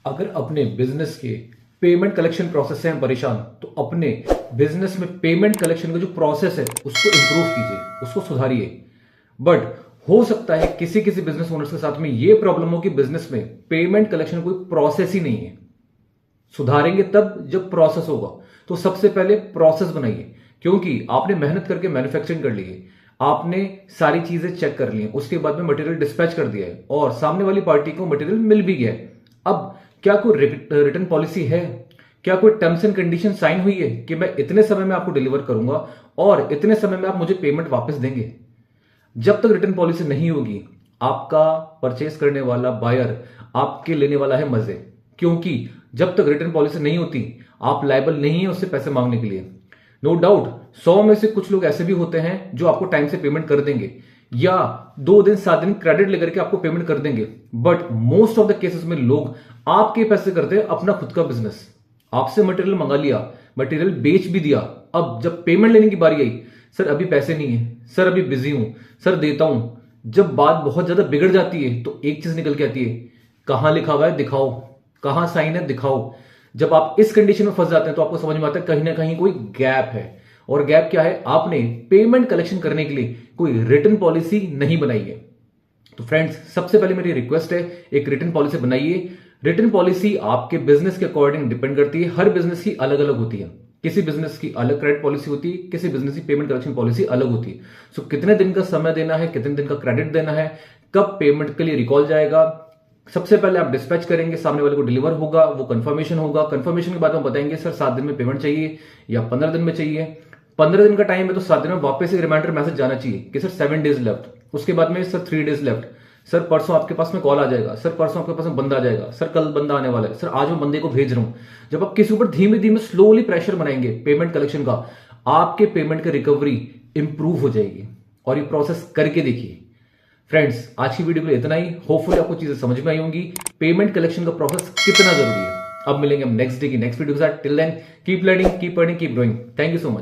अगर अपने बिजनेस के पेमेंट कलेक्शन प्रोसेस से हम परेशान तो अपने बिजनेस में पेमेंट कलेक्शन का जो प्रोसेस है उसको इंप्रूव कीजिए, उसको सुधारिए। बट हो सकता है किसी किसी बिजनेस ओनर्स के साथ में ये प्रॉब्लम हो कि बिजनेस में पेमेंट कलेक्शन कोई प्रोसेस ही नहीं है। सुधारेंगे तब जब प्रोसेस होगा। तो सबसे पहले प्रोसेस बनाइए, क्योंकि आपने मेहनत करके मैन्युफैक्चरिंग कर ली है, आपने सारी चीजें चेक कर ली हैं, उसके बाद में मटेरियल डिस्पैच कर दिया है और सामने वाली पार्टी को मटेरियल मिल भी गया है। अब क्या कोई रिटर्न पॉलिसी है? क्या कोई टर्म्स एंड कंडीशन साइन हुई है कि मैं इतने समय में आपको डिलीवर करूंगा और इतने समय में आप मुझे पेमेंट वापस देंगे? जब तक रिटर्न पॉलिसी नहीं होगी, आपका परचेस करने वाला बायर आपके लेने वाला है मजे, क्योंकि जब तक रिटर्न पॉलिसी नहीं होती आप लायबल नहीं है उससे पैसे मांगने के लिए। नो डाउट 100 में से कुछ लोग ऐसे भी होते हैं जो आपको टाइम से पेमेंट कर देंगे या 2 दिन 7 दिन क्रेडिट लेकर के आपको पेमेंट कर देंगे। But most of the cases में लोग आपके पैसे करते हैं अपना खुद का बिजनेस। आपसे मटेरियल मंगा लिया, मटेरियल बेच भी दिया, अब जब पेमेंट लेने की बारी आई, सर अभी पैसे नहीं है, सर अभी बिजी हूं, सर देता हूं। जब बात बहुत ज्यादा बिगड़ जाती है तो एक चीज निकल के आती है, कहां लिखा हुआ है दिखाओ, कहां साइन है दिखाओ। जब आप इस कंडीशन में फंस जाते हैं तो आपको समझ में आता है कहीं ना कहीं कोई गैप है। और गैप क्या है? आपने पेमेंट कलेक्शन करने के लिए कोई रिटर्न पॉलिसी नहीं बनाई है। तो फ्रेंड्स, सबसे पहले मेरी रिक्वेस्ट है, एक रिटर्न पॉलिसी बनाइए। रिटर्न पॉलिसी आपके बिजनेस के अकॉर्डिंग डिपेंड करती है। हर बिजनेस की अलग अलग होती है। किसी बिजनेस की अलग क्रेडिट पॉलिसी होती है, किसी बिजनेस की पेमेंट कलेक्शन पॉलिसी अलग होती है। सो कितने दिन का समय देना है, कितने दिन का क्रेडिट देना है, कब पेमेंट के लिए रिकॉल जाएगा, सबसे पहले आप डिस्पैच करेंगे, सामने वाले को डिलीवर होगा, वो कंफर्मेशन होगा। कंफर्मेशन के बाद हम बताएंगे सर 7 दिन में पेमेंट चाहिए या 15 दिन में चाहिए। 15 दिन का टाइम है तो 7 दिन में वापस एक रिमाइंडर मैसेज जाना चाहिए कि सर 7 डेज लेफ्ट। उसके बाद में सर 3 डेज लेफ्ट, सर परसों आपके पास में कॉल आ जाएगा, सर परसों आपके पास में बंदा आ जाएगा, सर कल बंदा आने वाला है, सर आज मैं बंदे को भेज रहा हूं। जब आप किसी ऊपर धीमे धीमे स्लोली प्रेशर बनाएंगे पेमेंट कलेक्शन का, आपके पेमेंट की रिकवरी इंप्रूव हो जाएगी। और ये प्रोसेस करके देखिए। फ्रेंड्स, आज की वीडियो के लिए इतना ही। होपफुली आपको चीजें समझ में आई होंगी, पेमेंट कलेक्शन का प्रोसेस कितना जरूरी है। अब मिलेंगे हम नेक्स्ट डे की नेक्स्ट वीडियो के साथ। Till then keep learning, keep earning, keep growing. Thank you so much.